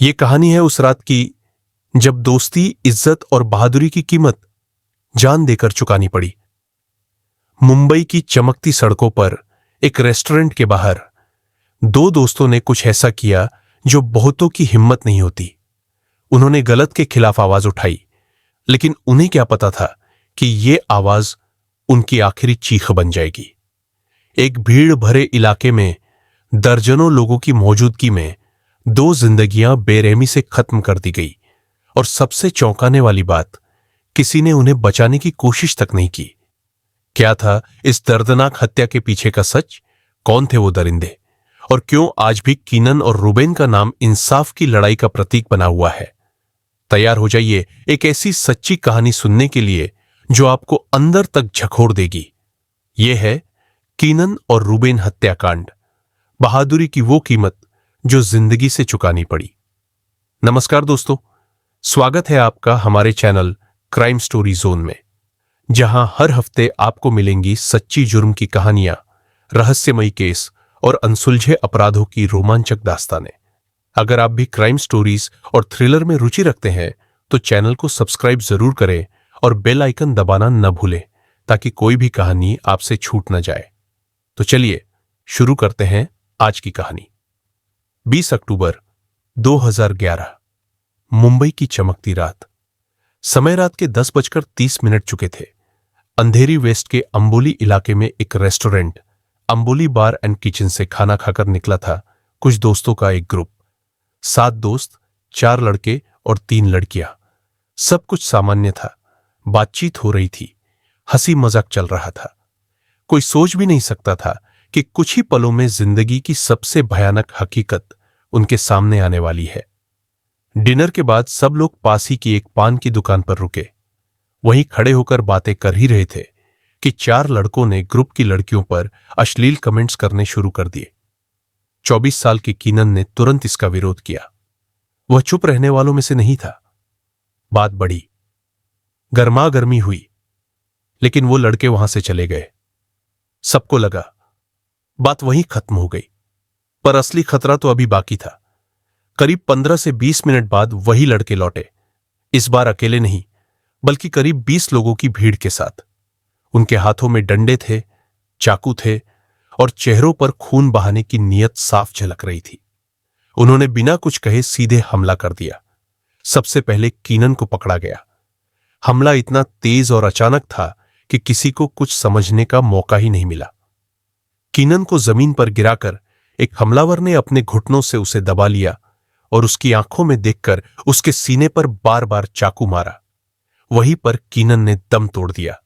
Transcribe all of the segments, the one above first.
ये कहानी है उस रात की जब दोस्ती, इज्जत और बहादुरी की कीमत जान देकर चुकानी पड़ी। मुंबई की चमकती सड़कों पर एक रेस्टोरेंट के बाहर दो दोस्तों ने कुछ ऐसा किया जो बहुतों की हिम्मत नहीं होती। उन्होंने गलत के खिलाफ आवाज उठाई, लेकिन उन्हें क्या पता था कि ये आवाज उनकी आखिरी चीख बन जाएगी। एक भीड़ भरे इलाके में दर्जनों लोगों की मौजूदगी में दो जिंदगियां बेरहमी से खत्म कर दी गई, और सबसे चौंकाने वाली बात, किसी ने उन्हें बचाने की कोशिश तक नहीं की। क्या था इस दर्दनाक हत्या के पीछे का सच? कौन थे वो दरिंदे, और क्यों आज भी कीनन और रूबेन का नाम इंसाफ की लड़ाई का प्रतीक बना हुआ है? तैयार हो जाइए एक ऐसी सच्ची कहानी सुनने के लिए जो आपको अंदर तक झकोड़ देगी। यह है कीनन और रूबेन हत्याकांड, बहादुरी की वो कीमत जो जिंदगी से चुकानी पड़ी। नमस्कार दोस्तों, स्वागत है आपका हमारे चैनल क्राइम स्टोरी जोन में, जहां हर हफ्ते आपको मिलेंगी सच्ची जुर्म की कहानियां, रहस्यमयी केस और अनसुलझे अपराधों की रोमांचक दास्तानें। अगर आप भी क्राइम स्टोरीज और थ्रिलर में रुचि रखते हैं तो चैनल को सब्सक्राइब जरूर करें और बेल आइकन दबाना न भूलें, ताकि कोई भी कहानी आपसे छूट न जाए। तो चलिए शुरू करते हैं आज की कहानी। 20 अक्टूबर 2011, मुंबई की चमकती रात। समय रात के 10:30 चुके थे। अंधेरी वेस्ट के अंबोली इलाके में एक restaurant Amboli bar and kitchen से खाना खाकर निकला था कुछ दोस्तों का एक ग्रुप। 7 दोस्त, 4 लड़के और 3 लड़कियां। सब कुछ सामान्य था। बातचीत हो रही थी, हंसी मजाक चल रहा था। कोई सोच भी नहीं सकता था कि कुछ ही पलों में जिंदगी की सबसे भयानक हकीकत उनके सामने आने वाली है। डिनर के बाद सब लोग पास ही की एक पान की दुकान पर रुके। वहीं खड़े होकर बातें कर ही रहे थे कि 4 लड़कों ने ग्रुप की लड़कियों पर अश्लील कमेंट्स करने शुरू कर दिए। 24 साल के कीनन ने तुरंत इसका विरोध किया। वह चुप रहने वालों में से नहीं था। बात बढ़ी, गर्मा गर्मी हुई, लेकिन वो लड़के वहां से चले गए। सबको लगा बात वहीं खत्म हो गई, पर असली खतरा तो अभी बाकी था। करीब 15 से 20 मिनट बाद वही लड़के लौटे। इस बार अकेले नहीं, बल्कि करीब 20 लोगों की भीड़ के साथ। उनके हाथों में डंडे थे, चाकू थे, और चेहरों पर खून बहाने की नीयत साफ झलक रही थी। उन्होंने बिना कुछ कहे सीधे हमला कर दिया। सबसे पहले कीनन को पकड़ा गया। हमला इतना तेज और अचानक था कि किसी को कुछ समझने का मौका ही नहीं मिला। कीनन को जमीन पर गिराकर एक हमलावर ने अपने घुटनों से उसे दबा लिया और उसकी आंखों में देखकर उसके सीने पर बार बार चाकू मारा। वहीं पर कीनन ने दम तोड़ दिया।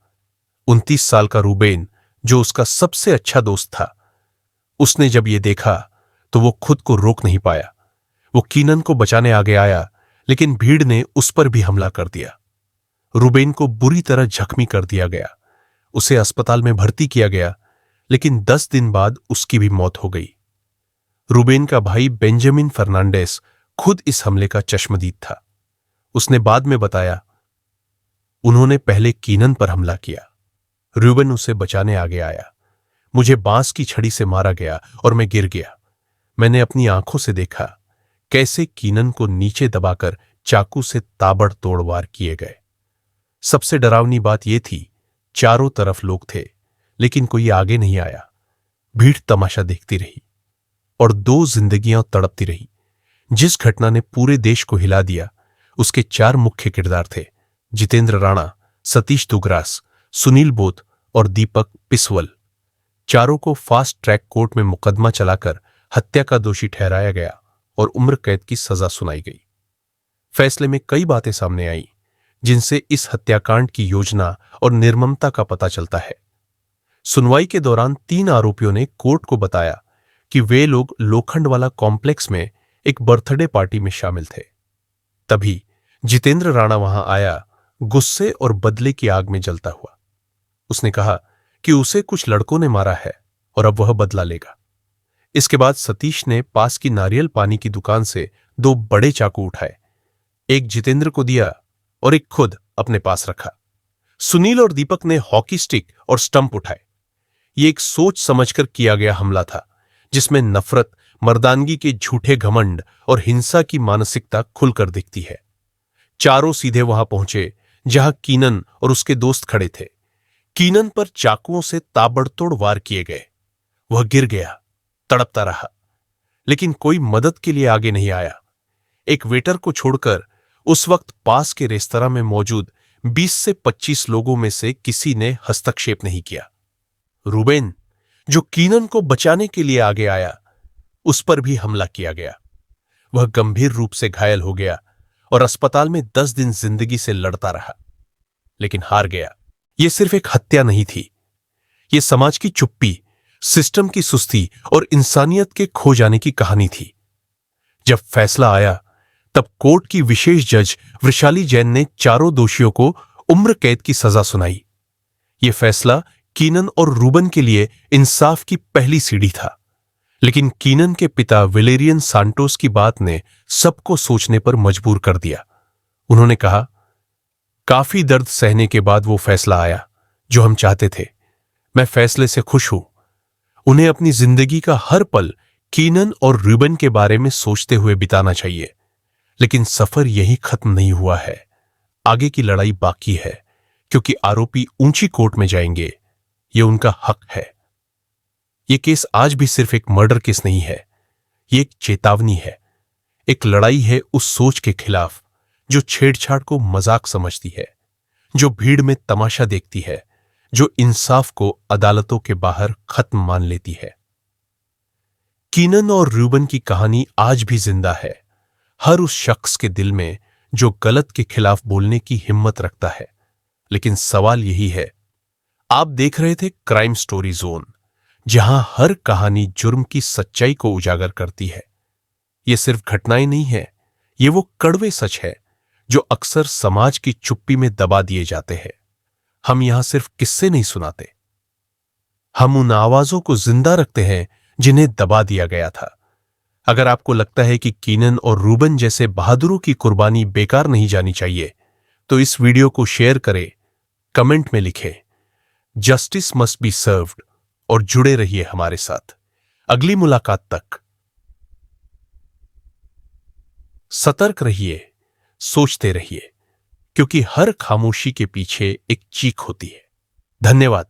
29 साल का रूबेन, जो उसका सबसे अच्छा दोस्त था, उसने जब ये देखा तो वो खुद को रोक नहीं पाया। वो कीनन को बचाने आगे आया, लेकिन भीड़ ने उस पर भी हमला कर दिया। रूबेन को बुरी तरह जख्मी कर दिया गया। उसे अस्पताल में भर्ती किया गया, लेकिन 10 दिन बाद उसकी भी मौत हो गई। रूबेन का भाई बेंजामिन फर्नांडेस खुद इस हमले का चश्मदीद था। उसने बाद में बताया, उन्होंने पहले कीनन पर हमला किया। रूबेन उसे बचाने आगे आया। मुझे बांस की छड़ी से मारा गया और मैं गिर गया। मैंने अपनी आंखों से देखा कैसे कीनन को नीचे दबाकर चाकू से ताबड़तोड़ वार किए गए। सबसे डरावनी बात यह थी, चारों तरफ लोग थे, लेकिन कोई आगे नहीं आया। भीड़ तमाशा देखती रही और 2 जिंदगियां तड़पती रही। जिस घटना ने पूरे देश को हिला दिया, उसके 4 मुख्य किरदार थे: जितेंद्र राणा, सतीश दुगरास, सुनील बोथ और दीपक पिसवल। चारों को फास्ट ट्रैक कोर्ट में मुकदमा चलाकर हत्या का दोषी ठहराया गया और उम्र कैद की सजा सुनाई गई। फैसले में कई बातें सामने आई, जिनसे इस हत्याकांड की योजना और निर्ममता का पता चलता है। सुनवाई के दौरान 3 आरोपियों ने कोर्ट को बताया कि वे लोग लोखंड वाला कॉम्प्लेक्स में एक बर्थडे पार्टी में शामिल थे। तभी जितेंद्र राणा वहां आया, गुस्से और बदले की आग में जलता हुआ। उसने कहा कि उसे कुछ लड़कों ने मारा है और अब वह बदला लेगा। इसके बाद सतीश ने पास की नारियल पानी की दुकान से 2 बड़े चाकू उठाए। एक जितेंद्र को दिया और एक खुद अपने पास रखा। सुनील और दीपक ने हॉकी स्टिक और स्टंप उठाए। ये एक सोच समझकर किया गया हमला था, जिसमें नफरत, मर्दानगी के झूठे घमंड और हिंसा की मानसिकता खुलकर दिखती है। चारों सीधे वहां पहुंचे जहां कीनन और उसके दोस्त खड़े थे। कीनन पर चाकुओं से ताबड़तोड़ वार किए गए। वह गिर गया, तड़पता रहा, लेकिन कोई मदद के लिए आगे नहीं आया। एक वेटर को छोड़कर उस वक्त पास के रेस्तरां में मौजूद 20 से 25 लोगों में से किसी ने हस्तक्षेप नहीं किया। रूबेन, जो कीनन को बचाने के लिए आगे आया, उस पर भी हमला किया गया। वह गंभीर रूप से घायल हो गया और अस्पताल में 10 दिन जिंदगी से लड़ता रहा, लेकिन हार गया। यह सिर्फ एक हत्या नहीं थी, यह समाज की चुप्पी, सिस्टम की सुस्ती और इंसानियत के खो जाने की कहानी थी। जब फैसला आया तब कोर्ट की विशेष जज वृषाली जैन ने चारों दोषियों को उम्र कैद की सजा सुनाई। यह फैसला कीनन और रूबन के लिए इंसाफ की पहली सीढ़ी था, लेकिन कीनन के पिता वेलेरियन सांटोस की बात ने सबको सोचने पर मजबूर कर दिया। उन्होंने कहा, काफी दर्द सहने के बाद वो फैसला आया जो हम चाहते थे। मैं फैसले से खुश हूं। उन्हें अपनी जिंदगी का हर पल कीनन और रूबन के बारे में सोचते हुए बिताना चाहिए। लेकिन सफर यहीं खत्म नहीं हुआ है। आगे की लड़ाई बाकी है, क्योंकि आरोपी ऊंची कोर्ट में जाएंगे। यह उनका हक है। यह केस आज भी सिर्फ एक मर्डर केस नहीं है, यह एक चेतावनी है, एक लड़ाई है उस सोच के खिलाफ जो छेड़छाड़ को मजाक समझती है, जो भीड़ में तमाशा देखती है, जो इंसाफ को अदालतों के बाहर खत्म मान लेती है। कीनन और रूबन की कहानी आज भी जिंदा है, हर उस शख्स के दिल में जो गलत के खिलाफ बोलने की हिम्मत रखता है। लेकिन सवाल यही है, आप देख रहे थे क्राइम स्टोरी जोन, जहां हर कहानी जुर्म की सच्चाई को उजागर करती है। ये सिर्फ घटनाएं नहीं है, ये वो कड़वे सच है जो अक्सर समाज की चुप्पी में दबा दिए जाते हैं। हम यहां सिर्फ किस्से नहीं सुनाते, हम उन आवाजों को जिंदा रखते हैं जिन्हें दबा दिया गया था। अगर आपको लगता है कि कीनन और रूबन जैसे बहादुरों की कुर्बानी बेकार नहीं जानी चाहिए, तो इस वीडियो को शेयर करें, कमेंट में लिखें, जस्टिस मस्ट बी सर्व्ड, और जुड़े रहिए हमारे साथ। अगली मुलाकात तक सतर्क रहिए, सोचते रहिए, क्योंकि हर खामोशी के पीछे एक चीख होती है। धन्यवाद।